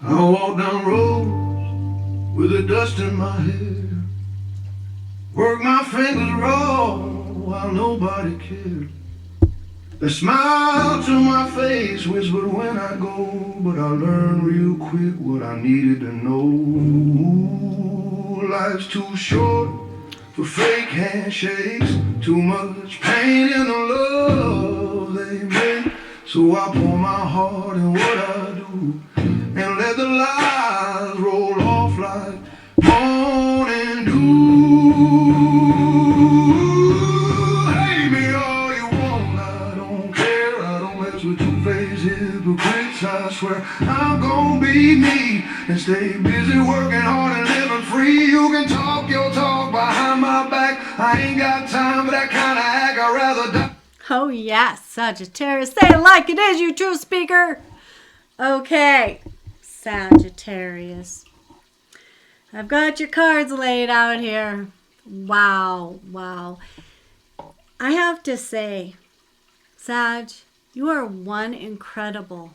I walk down roads with the dust in my hair, work my fingers raw while nobody cared. They smile to my face, whispered when I go, but I learned real quick what I needed to know. Life's too short for fake handshakes, too much pain in the love they make. So I pour my heart in what I do and let the lies roll off like morning dew. Hate me all you want, I don't care. I don't mess with two-faced hypocrites. I swear I'm gonna be me and stay busy working hard and living free. You can talk your talk behind my back. I ain't got time for that kind of act. I'd rather die. Oh, yes, Sagittarius. Say it like it is, you true speaker. Okay, Sagittarius. I've got your cards laid out here. Wow, wow. I have to say, Sag, you are one incredible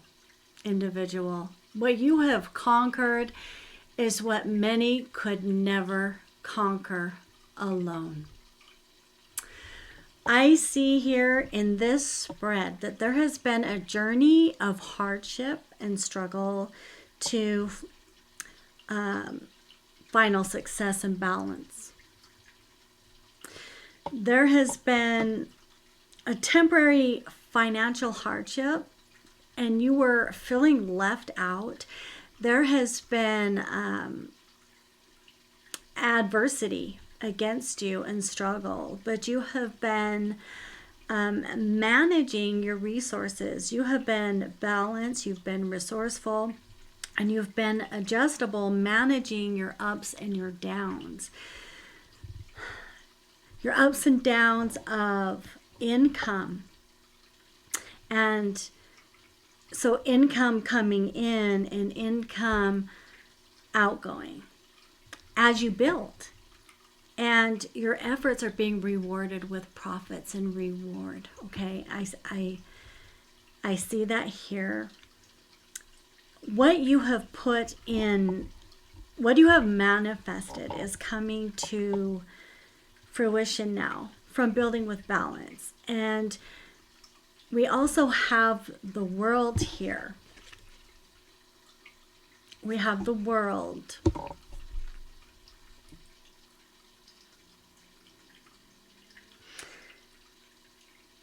individual. What you have conquered is what many could never conquer alone. I see here in this spread that there has been a journey of hardship and struggle to final success and balance. There has been a temporary financial hardship and you were feeling left out. There has been adversity against you and struggle, but you have been managing your resources. You have been balanced, you've been resourceful, and you've been adjustable, managing your ups and your downs. Your ups and downs of income. And so income coming in and income outgoing as you build. And your efforts are being rewarded with profits and reward. Okay, I see that here. What you have put in, what you have manifested is coming to fruition now from building with balance. And we also have the world here. We have the world.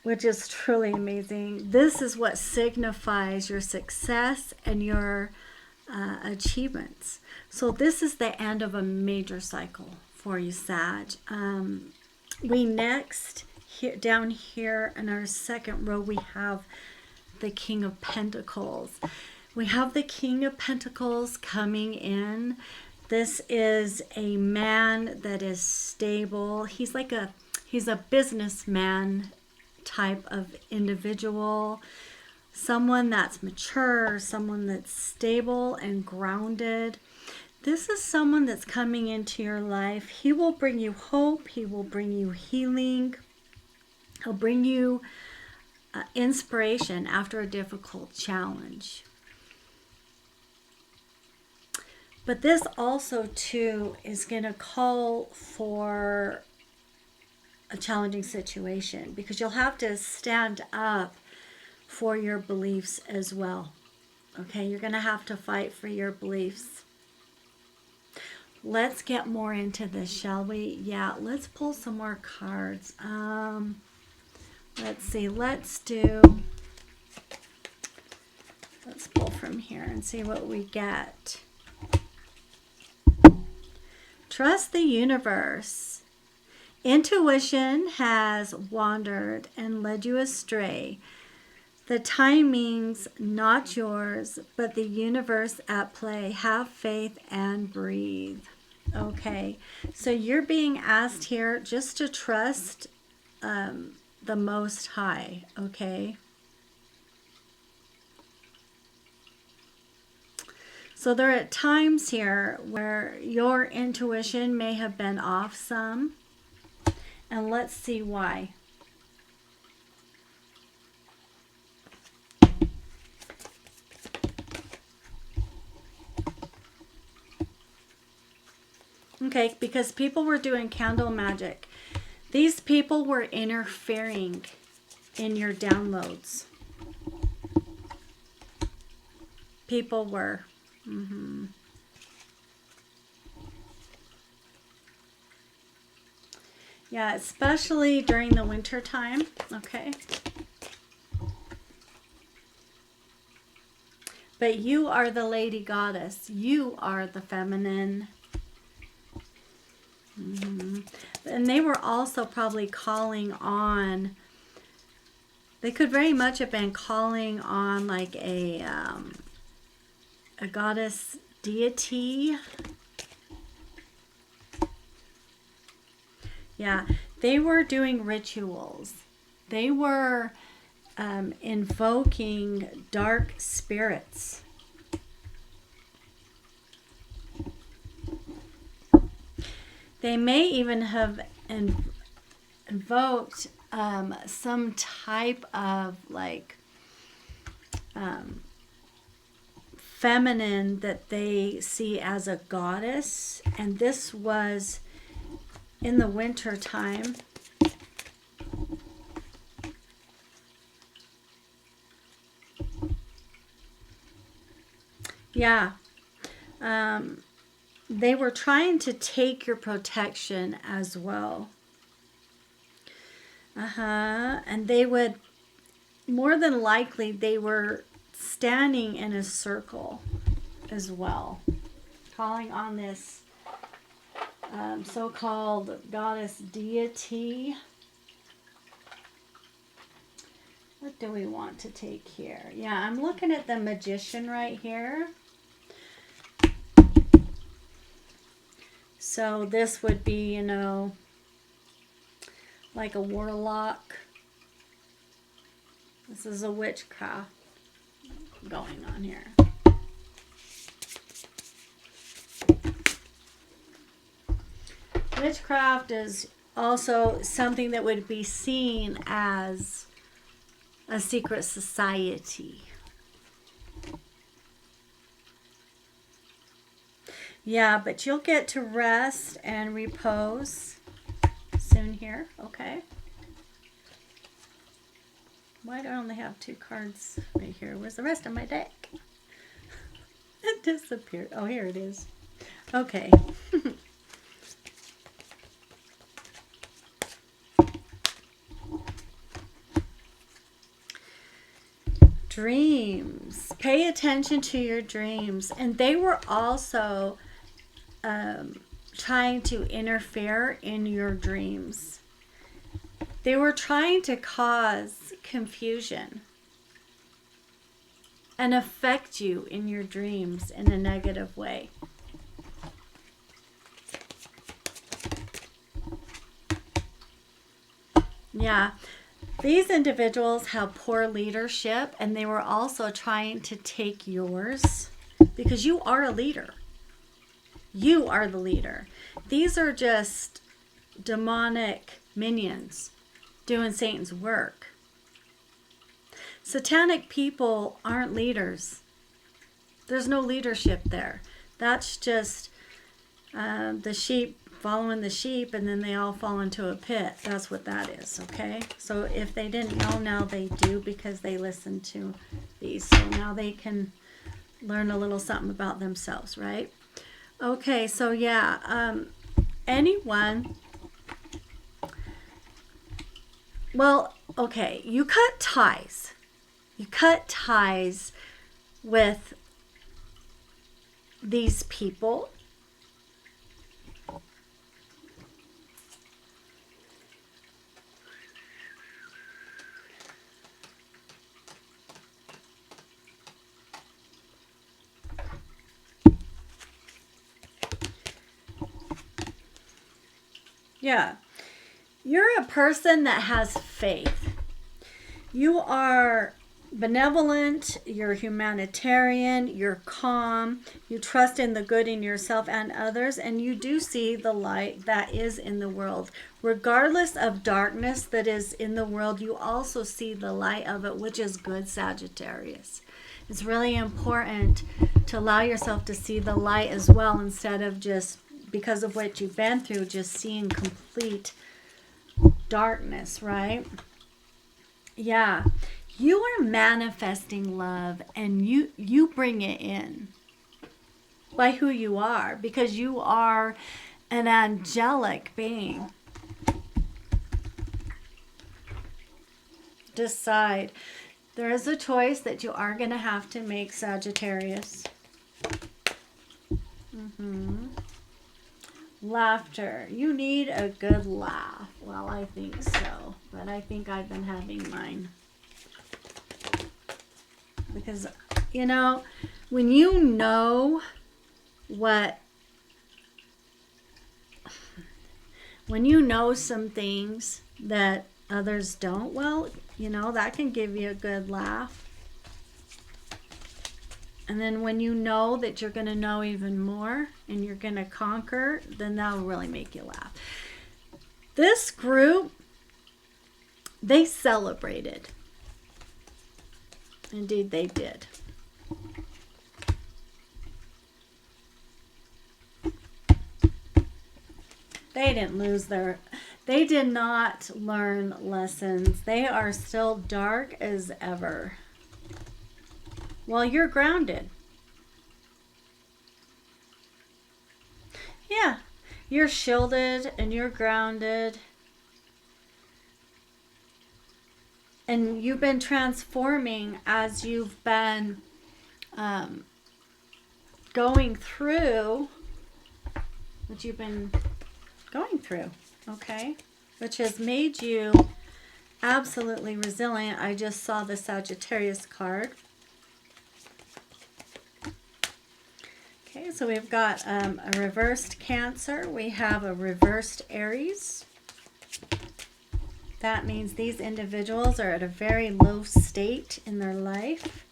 Which is truly amazing. This is what signifies your success and your achievements. So this is the end of a major cycle for you, Sag. We next, down here in our second row, we have the King of Pentacles. We have the King of Pentacles coming in. This is a man that is stable. He's a businessman type of individual, someone that's mature, someone that's stable and grounded. This is someone that's coming into your life. He will bring you hope. He will bring you healing. He'll bring you inspiration after a difficult challenge. But this also too is going to call for a challenging situation, because you'll have to stand up for your beliefs as well. Okay, you're going to have to fight for your beliefs. Let's get more into this, shall we? Yeah, let's pull some more cards. Let's see, let's pull from here and see what we get. Trust the universe. Intuition has wandered and led you astray. The timing's not yours, but the universe at play. Have faith and breathe. Okay, so you're being asked here just to trust the Most High, okay? So there are times here where your intuition may have been off some. And let's see why. Okay, because people were doing candle magic. These people were interfering in your downloads. People were. Yeah, especially during the winter time. Okay. But you are the lady goddess. You are the feminine. And they were also probably calling on, they could very much have been calling on like a goddess deity. Yeah, they were doing rituals. They were invoking dark spirits. They may even have invoked some type of like feminine that they see as a goddess, and this was in the winter time. Yeah. They were trying to take your protection as well. And they would, more than likely, they were standing in a circle as well, calling on this so-called goddess deity. What do we want to take here? Yeah, I'm looking at the magician right here. So this would be, you know, like a warlock. This is a witchcraft going on here. Witchcraft is also something that would be seen as a secret society. Yeah, but you'll get to rest and repose soon here, okay? Why do I only have 2 cards right here? Where's the rest of my deck? It disappeared. Oh, here it is. Okay. Dreams. Pay attention to your dreams. And they were also trying to interfere in your dreams. They were trying to cause confusion and affect you in your dreams in a negative way. Yeah. These individuals have poor leadership, and they were also trying to take yours because you are a leader. You are the leader. These are just demonic minions doing Satan's work. Satanic people aren't leaders. There's no leadership there. That's just the sheep following the sheep, and then they all fall into a pit. That's what that is, okay? So if they didn't know, now they do because they listen to these. So now they can learn a little something about themselves, right? Okay, so yeah, anyone, well, okay, you cut ties. You cut ties with these people. Yeah, you're a person that has faith. You are benevolent, you're humanitarian, you're calm, you trust in the good in yourself and others, and you do see the light that is in the world. Regardless of darkness that is in the world, you also see the light of it, which is good, Sagittarius. It's really important to allow yourself to see the light as well instead of just because of what you've been through, just seeing complete darkness, right? Yeah. You are manifesting love, and you bring it in by who you are, because you are an angelic being. Decide. There is a choice that you are going to have to make, Sagittarius. Laughter. You need a good laugh. Well, I think so. But I think I've been having mine. Because, you know, when you know when you know some things that others don't, well, you know, that can give you a good laugh. And then when you know that you're going to know even more and you're going to conquer, then that'll really make you laugh. This group, they celebrated. Indeed, they did. They didn't lose their... They did not learn lessons. They are still dark as ever. Well, you're grounded. Yeah, you're shielded and you're grounded. And you've been transforming as you've been going through what you've been going through, okay? Which has made you absolutely resilient. I just saw the Sagittarius card. Okay, so we've got a reversed Cancer. We have a reversed Aries. That means these individuals are at a very low state in their life.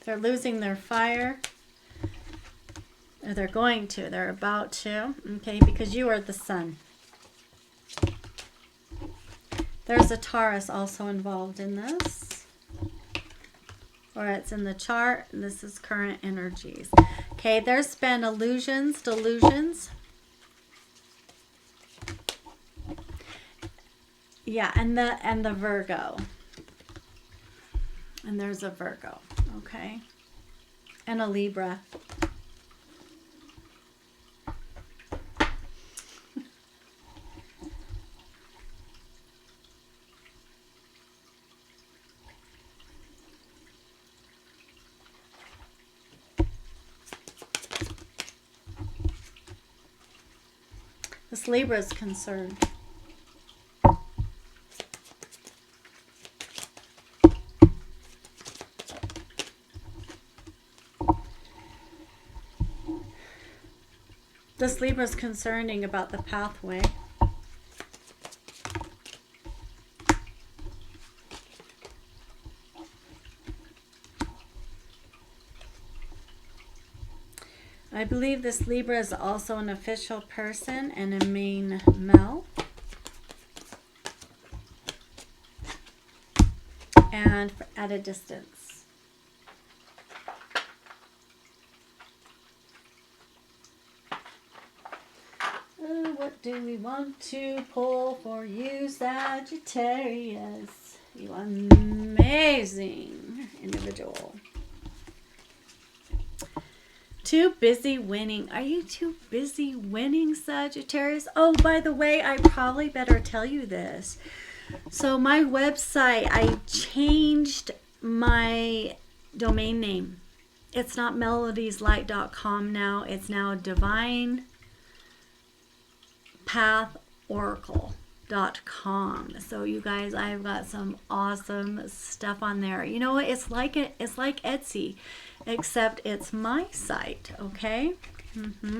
They're losing their fire. Or they're going to. They're about to. Okay, because you are the sun. There's a Taurus also involved in this. Or it's in the chart. This is current energies. Okay, there's been illusions, delusions. Yeah, and the Virgo. And there's a Virgo, okay? And a Libra. This Libra is concerned. This Libra is concerning about the pathway. I believe this Libra is also an official person and a main male. And at a distance. What do we want to pull for you, Sagittarius? You amazing individual. Too busy winning. Are you too busy winning, Sagittarius? Oh, by the way, I probably better tell you this. So my website, I changed my domain name. It's not melodieslight.com now. It's now divinepathOracle.com. So you guys, I've got some awesome stuff on there. You know what? It's like Etsy, except it's my site, okay?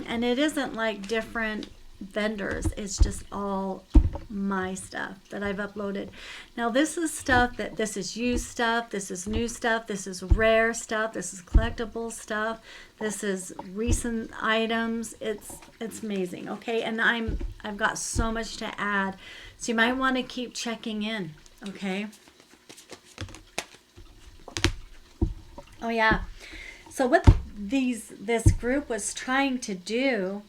And it isn't like different vendors. It's just all my stuff that I've uploaded. Now this is stuff that, this is used stuff, this is new stuff, this is rare stuff, this is collectible stuff, this is recent items. It's amazing, okay? And I've got so much to add, so you might want to keep checking in, okay? Oh yeah. So what this group was trying to do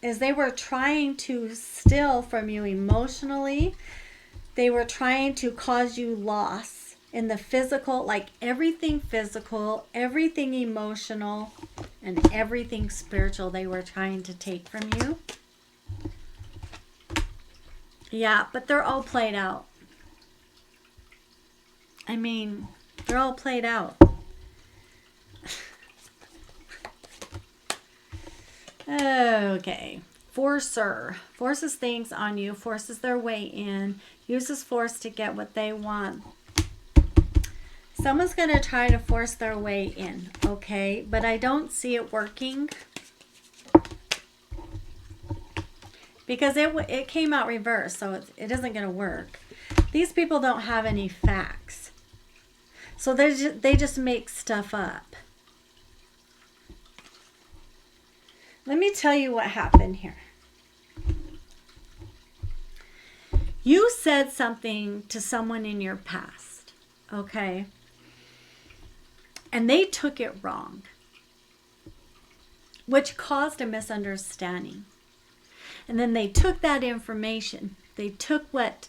is they were trying to steal from you emotionally. They were trying to cause you loss in the physical, like everything physical, everything emotional, and everything spiritual they were trying to take from you. Yeah, but they're all played out. I mean, they're all played out. Okay. Forcer forces things on you, forces their way in, uses force to get what they want. Someone's going to try to force their way in, okay? But I don't see it working because it came out reverse, so it isn't going to work. These people don't have any facts, so they just make stuff up. Let me tell you what happened here. You said something to someone in your past, okay? And they took it wrong, which caused a misunderstanding. And then they took that information, they took what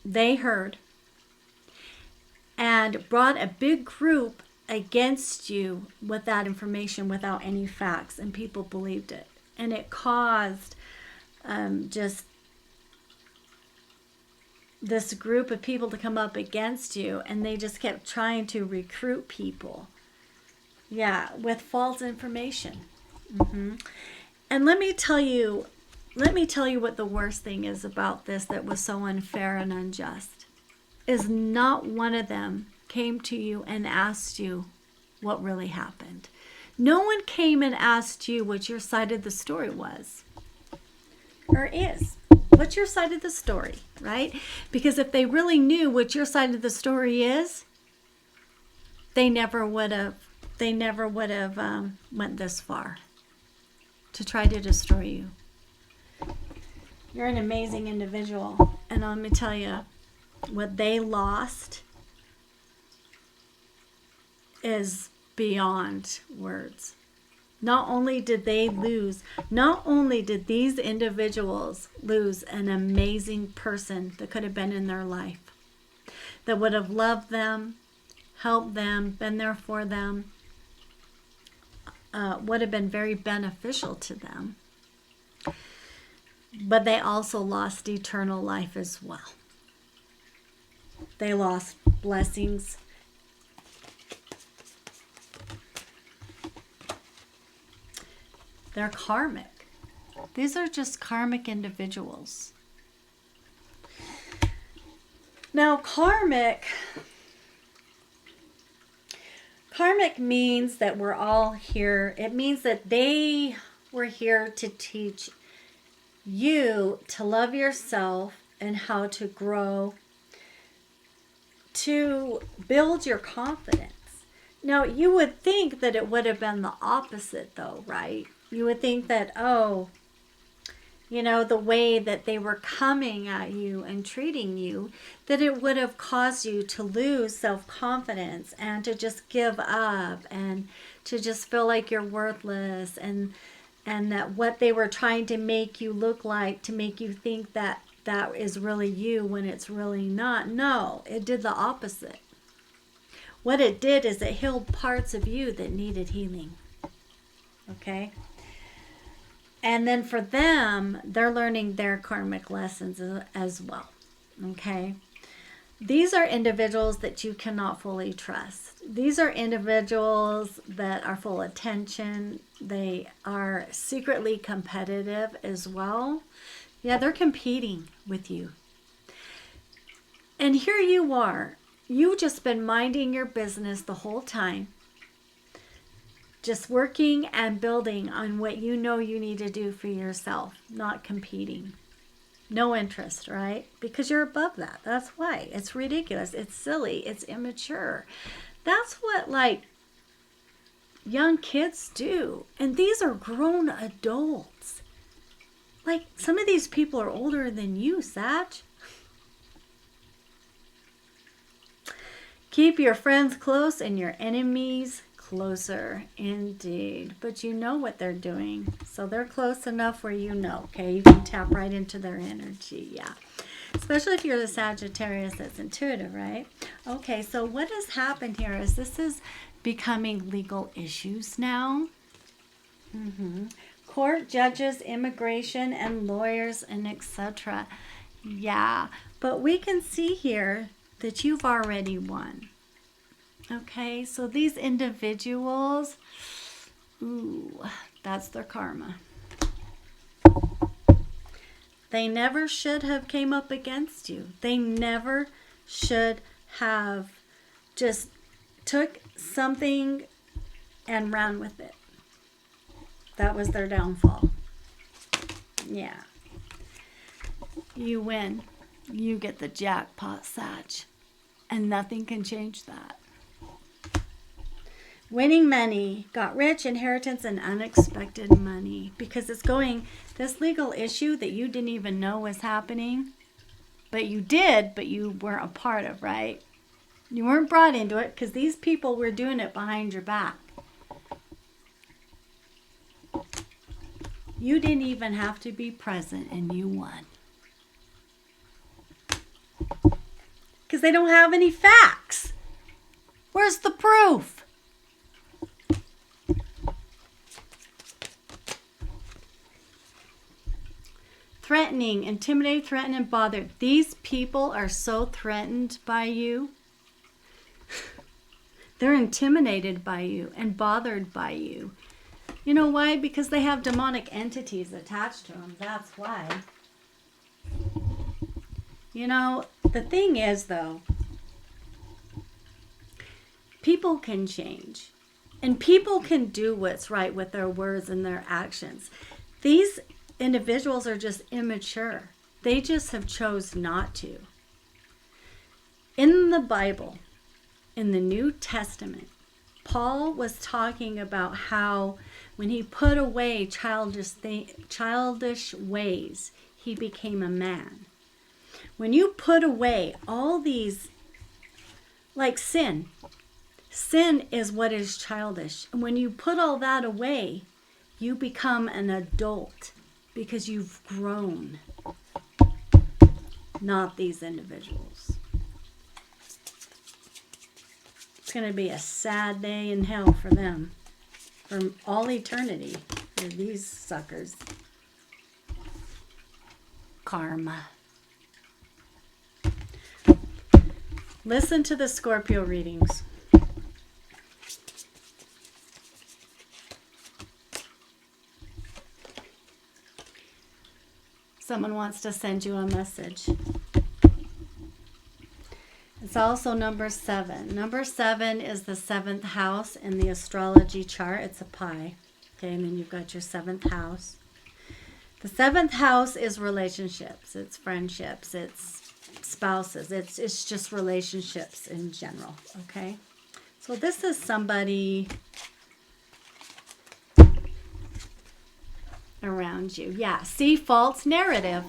they heard and brought a big group against you with that information without any facts, and people believed it. And it caused just this group of people to come up against you, and they just kept trying to recruit people. Yeah, with false information. And let me tell you what the worst thing is about this that was so unfair and unjust is not one of them came to you and asked you what really happened. No one came and asked you what your side of the story was or is. What's your side of the story, right? Because if they really knew what your side of the story is, they never would have went this far to try to destroy you. You're an amazing individual, and let me tell you, what they lost is beyond words. Not only did these individuals lose an amazing person that could have been in their life, that would have loved them, helped them, been there for them, would have been very beneficial to them, but they also lost eternal life as well. They lost blessings. They're karmic. These are just karmic individuals. Now, karmic means that we're all here. It means that they were here to teach you to love yourself and how to grow, to build your confidence. Now, you would think that it would have been the opposite though, right? You would think that, the way that they were coming at you and treating you, that it would have caused you to lose self-confidence and to just give up and to just feel like you're worthless, and that what they were trying to make you look like, to make you think that that is really you when it's really not. No, it did the opposite. What it did is it healed parts of you that needed healing. Okay? And then for them, they're learning their karmic lessons as well. Okay? These are individuals that you cannot fully trust. These are individuals that are full of tension. They are secretly competitive as well. Yeah, they're competing with you. And here you are. You've just been minding your business the whole time. Just working and building on what you know you need to do for yourself, not competing. No interest, right? Because you're above that. That's why. It's ridiculous. It's silly. It's immature. That's what, young kids do. And these are grown adults. Some of these people are older than you, Sag. Keep your friends close and your enemies closer indeed. But you know what they're doing. So they're close enough where you know, okay? You can tap right into their energy, yeah. Especially if you're the Sagittarius that's intuitive, right? Okay, so what has happened here is this is becoming legal issues now. Court, judges, immigration, and lawyers, and etc. Yeah, but we can see here that you've already won. Okay, so these individuals, ooh, that's their karma. They never should have came up against you. They never should have just took something and ran with it. That was their downfall. Yeah. You win. You get the jackpot, Sag. And nothing can change that. Winning money, got rich, inheritance, and unexpected money. Because it's going, this legal issue that you didn't even know was happening, but you did, but you weren't a part of, right? You weren't brought into it because these people were doing it behind your back. You didn't even have to be present and you won. Because they don't have any facts. Where's the proof? Threatening, intimidate, threaten, and bother. These people are so threatened by you. They're intimidated by you and bothered by you. You know why? Because they have demonic entities attached to them. That's why. You know, the thing is, though, people can change. And people can do what's right with their words and their actions. These individuals are just immature. They just have chose not to. In the Bible, in the New Testament, Paul was talking about how when he put away childish ways, he became a man. When you put away all these, like sin is what is childish. And when you put all that away, you become an adult because you've grown, not these individuals. It's going to be a sad day in hell for them, for all eternity, for these suckers. Karma. Listen to the Scorpio readings. Someone wants to send you a message. It's also number 7. Number 7 is the 7th house in the astrology chart. It's a pie. Okay, and then you've got your 7th house. The 7th house is relationships. It's friendships. It's spouses. It's just relationships in general. Okay? So this is somebody around you. Yeah, see, false narrative.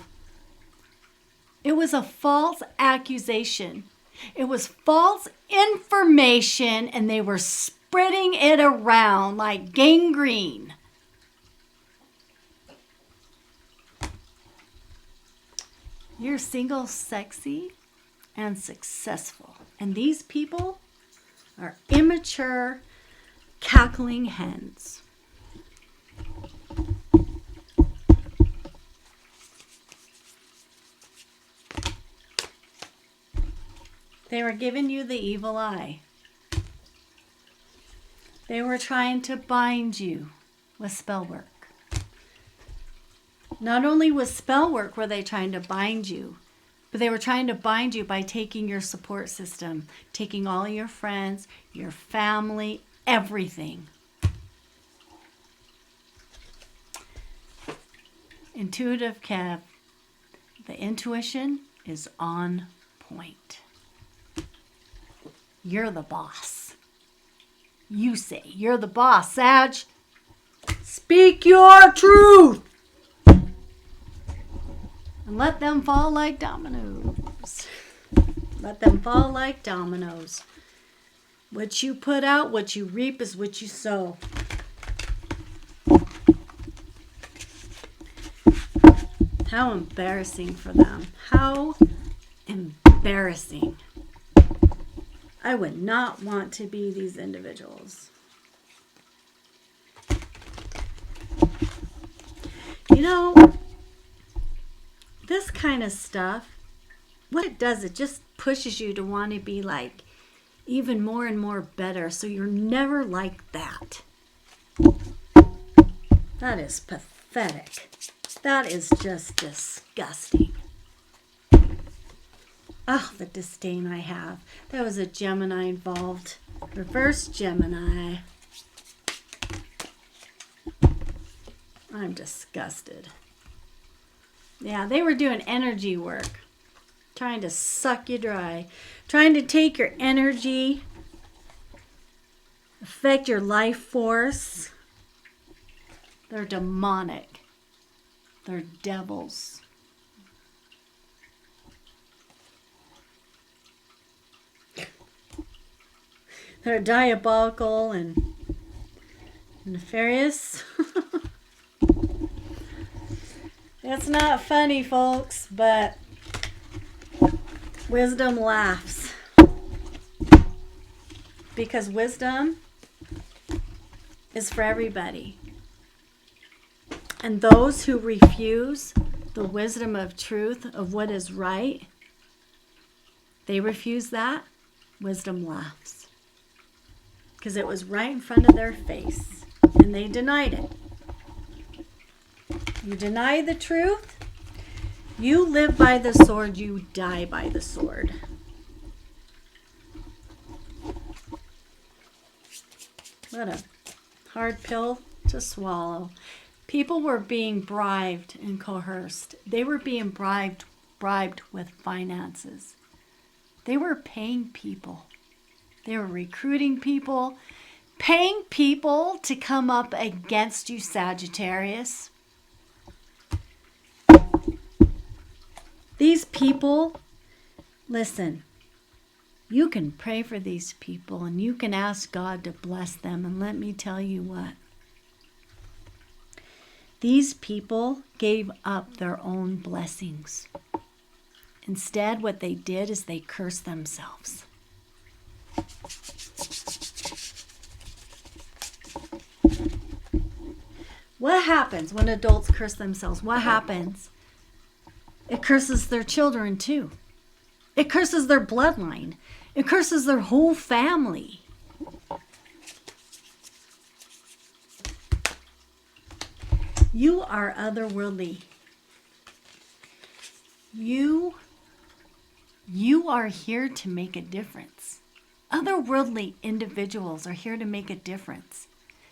It was a false accusation. It was false information, and they were spreading it around like gangrene. You're single, sexy, and successful. And these people are immature, cackling hens. They were giving you the evil eye. They were trying to bind you with spell work. Not only with spell work were they trying to bind you, but they were trying to bind you by taking your support system, taking all your friends, your family, everything. Intuitive Kev, the intuition is on point. You're the boss. You say you're the boss, Sag. Speak your truth. And let them fall like dominoes. Let them fall like dominoes. What you put out, what you reap is what you sow. How embarrassing for them. How embarrassing. I would not want to be these individuals. You know, this kind of stuff, what it does, it just pushes you to want to be like even more and more better. So you're never like that. That is pathetic. That is just disgusting. Oh, the disdain I have. There was a Gemini involved. Reverse Gemini. I'm disgusted. Yeah, they were doing energy work. Trying to suck you dry. Trying to take your energy. Affect your life force. They're demonic. They're devils. They're diabolical and nefarious. It's not funny, folks, but wisdom laughs. Because wisdom is for everybody. And those who refuse the wisdom of truth, of what is right, they refuse that, wisdom laughs. Because it was right in front of their face, and they denied it. You deny the truth, you live by the sword, you die by the sword. What a hard pill to swallow. People were being bribed and coerced. They were being bribed with finances. They were paying people. They were recruiting people, paying people to come up against you, Sagittarius. These people, listen, you can pray for these people and you can ask God to bless them. And let me tell you what. These people gave up their own blessings. Instead, what they did is they cursed themselves. What happens when adults curse themselves? What happens? It curses their children too. It curses their bloodline. It curses their whole family. You are otherworldly. You are here to make a difference. Otherworldly individuals are here to make a difference.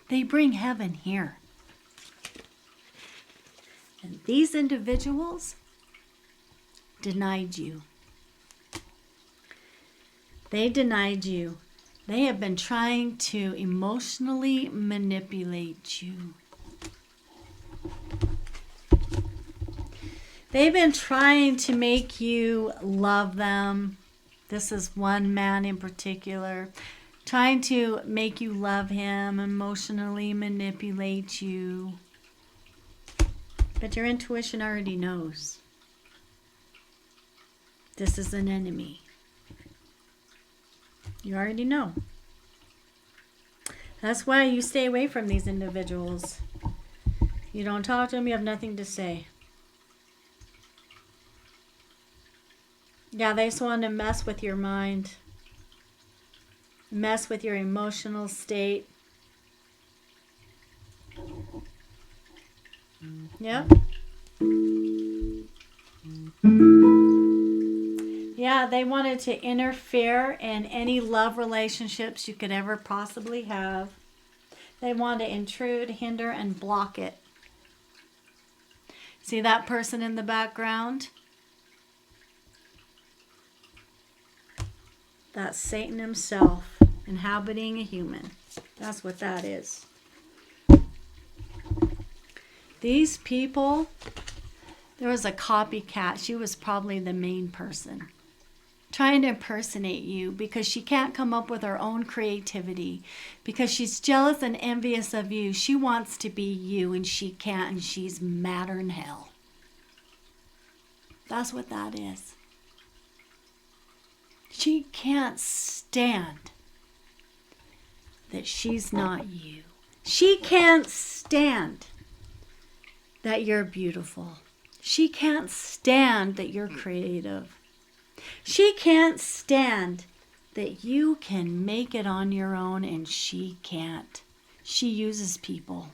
They bring heaven here. And these individuals denied you. They denied you. They have been trying to emotionally manipulate you. They've been trying to make you love them. This is one man in particular. Trying to make you love him, emotionally manipulate you. But your intuition already knows. This is an enemy. You already know. That's why you stay away from these individuals. You don't talk to them, you have nothing to say. Yeah, they just want to mess with your mind. Mess with your emotional state. Yep. Yeah, they wanted to interfere in any love relationships you could ever possibly have. They want to intrude, hinder, and block it. See that person in the background? That's Satan himself inhabiting a human. That's what that is. These people, there was a copycat. She was probably the main person trying to impersonate you because she can't come up with her own creativity, because she's jealous and envious of you. She wants to be you and she can't, and she's madder than hell. That's what that is. She can't stand that she's not you. She can't stand that you're beautiful. She can't stand that you're creative. She can't stand that you can make it on your own, and she can't. She uses people.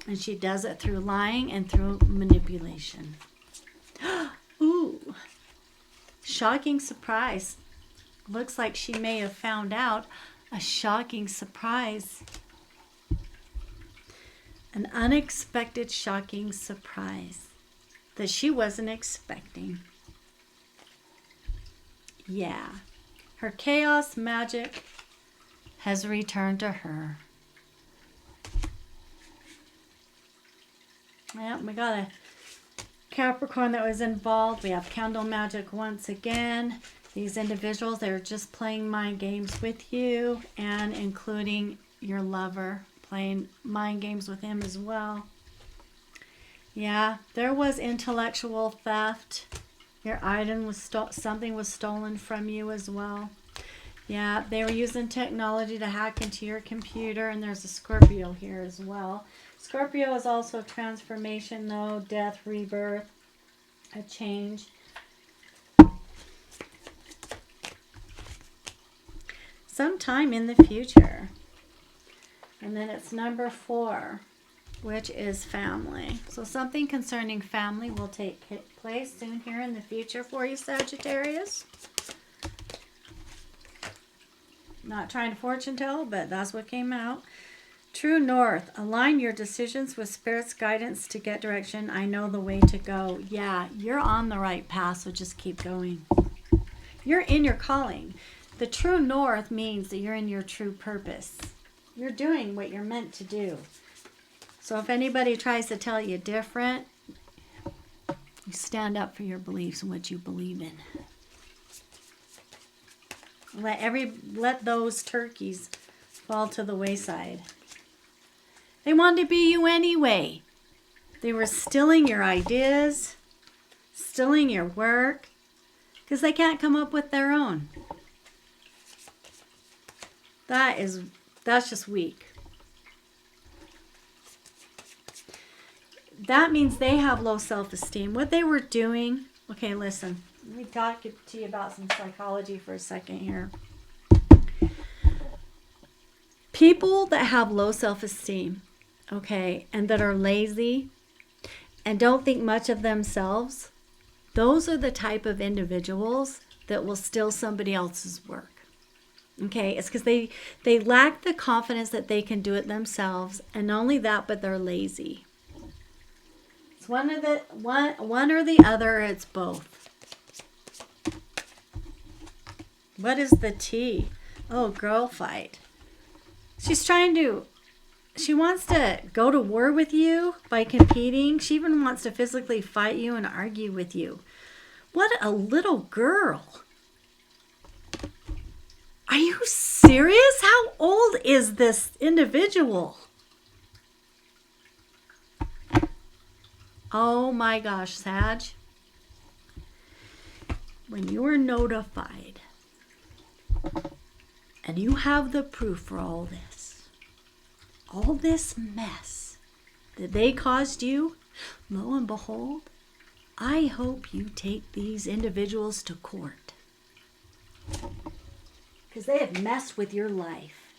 And she does it through lying and through manipulation. Ooh. Shocking surprise. Looks like she may have found out a shocking surprise. An unexpected, shocking surprise that she wasn't expecting. Yeah. Her chaos magic has returned to her. Yeah, we got a Capricorn that was involved. We have candle magic once again. These individuals, they're just playing mind games with you, and including your lover, playing mind games with him as well. Yeah, there was intellectual theft. Your item was something was stolen from you as well. Yeah, they were using technology to hack into your computer, and there's a Scorpio here as well. Scorpio is also transformation, though, death, rebirth, a change. Sometime in the future. And then it's number 4, which is family. So something concerning family will take place soon here in the future for you, Sagittarius. Not trying to fortune tell, but that's what came out. True North. Align your decisions with Spirit's guidance to get direction. I know the way to go. Yeah, you're on the right path, so just keep going. You're in your calling. The True North means that you're in your true purpose. You're doing what you're meant to do. So if anybody tries to tell you different, you stand up for your beliefs and what you believe in. Let those turkeys fall to the wayside. They wanted to be you anyway. They were stealing your ideas, stealing your work, because they can't come up with their own. That's just weak. That means they have low self-esteem. What they were doing, okay, listen. Let me talk to you about some psychology for a second here. People that have low self-esteem, okay, and that are lazy and don't think much of themselves, those are the type of individuals that will steal somebody else's work. Okay, it's because they lack the confidence that they can do it themselves, and not only that, but they're lazy. It's one or the other, or it's both. What is the T? Oh, girl fight. She wants to go to war with you by competing. She even wants to physically fight you and argue with you. What a little girl. Are you serious? How old is this individual? Oh my gosh, Sag. When you are notified and you have the proof for all this mess that they caused you, lo and behold, I hope you take these individuals to court. Because they have messed with your life.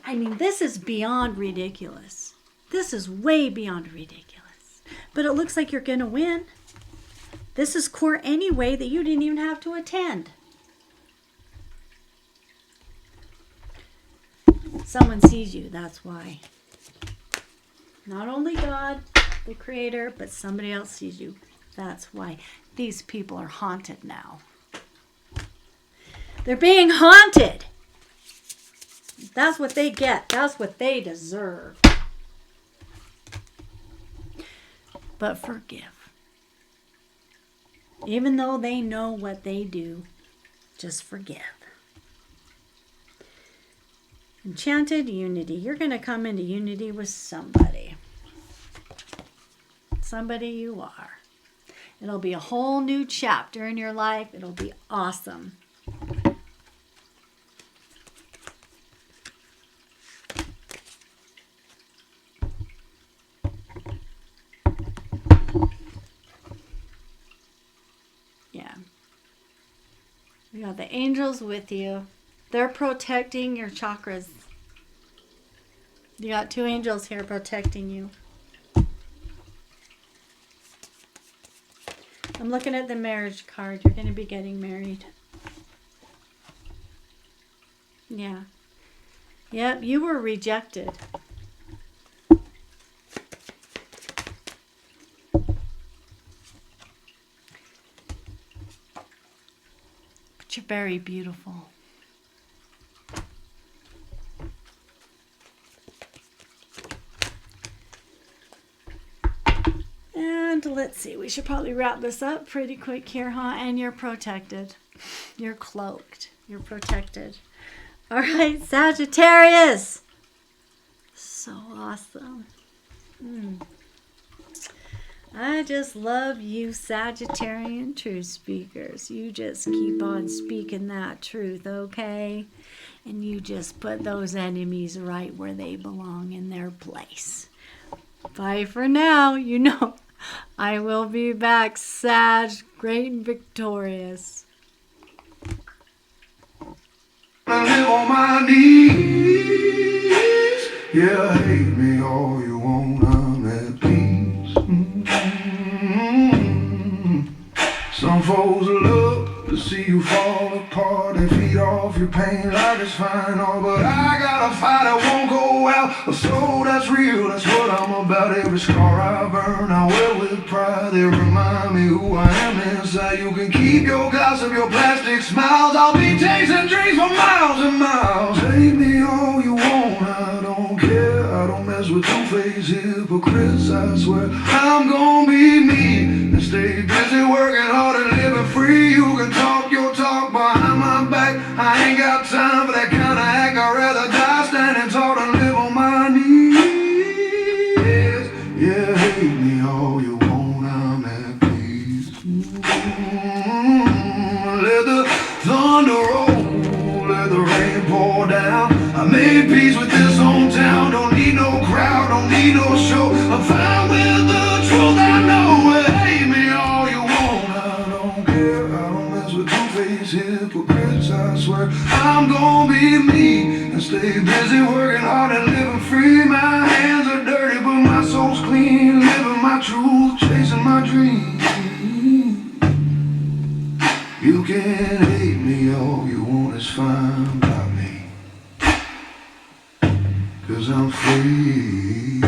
I mean, this is beyond ridiculous. This is way beyond ridiculous. But it looks like you're going to win. This is court anyway that you didn't even have to attend. Someone sees you, that's why. Not only God, the Creator, but somebody else sees you. That's why. These people are haunted now. They're being haunted. That's what they get. That's what they deserve. But forgive. Even though they know what they do, just forgive. Enchanted unity. You're going to come into unity with somebody. Somebody you are. It'll be a whole new chapter in your life. It'll be awesome. Yeah. We got the angels with you. They're protecting your chakras. You got 2 angels here protecting you. I'm looking at the marriage card. You're going to be getting married. Yeah. Yep, you were rejected. But you're very beautiful. And let's see, we should probably wrap this up pretty quick here, huh? And you're protected. You're cloaked. You're protected. All right, Sagittarius. So awesome. I just love you, Sagittarian truth speakers. You just keep on speaking that truth, okay? And you just put those enemies right where they belong in their place. Bye for now. You know, I will be back, Sag, great and victorious. I live on my knees. Yeah, hate me all you want, I'm at peace. Some folks love to see you fall apart. They feed off your pain like it's fine, all but I got a fire that won't go out. A soul that's real, that's what I'm about. Every scar I burn, I wear with pride. They remind me who I am inside. You can keep your gossip, your plastic smiles. I'll be chasing dreams for miles and miles. Take me all you want, I don't care. I don't mess with two-faced hypocrites, I swear. I'm gonna be me and stay busy working hard and living free. You can talk your talk behind my back. I ain't got time for that kind of act. I'd rather die standing tall than live on my knees. Yeah, hate me all you want, I'm at peace. Let the thunder roll, let the rain pour down. I made peace with this hometown. Don't need no crowd, don't need no show. I'm fine with the truth, I know. Hate me all you want, I don't care. I don't mess with two-faced hypocrites, I swear. I'm gonna be me and stay busy working hard and living free. My hands are dirty, but my soul's clean. Living my truth, chasing my dreams. You can hate me all you want, it's fine by me, 'cause I'm free.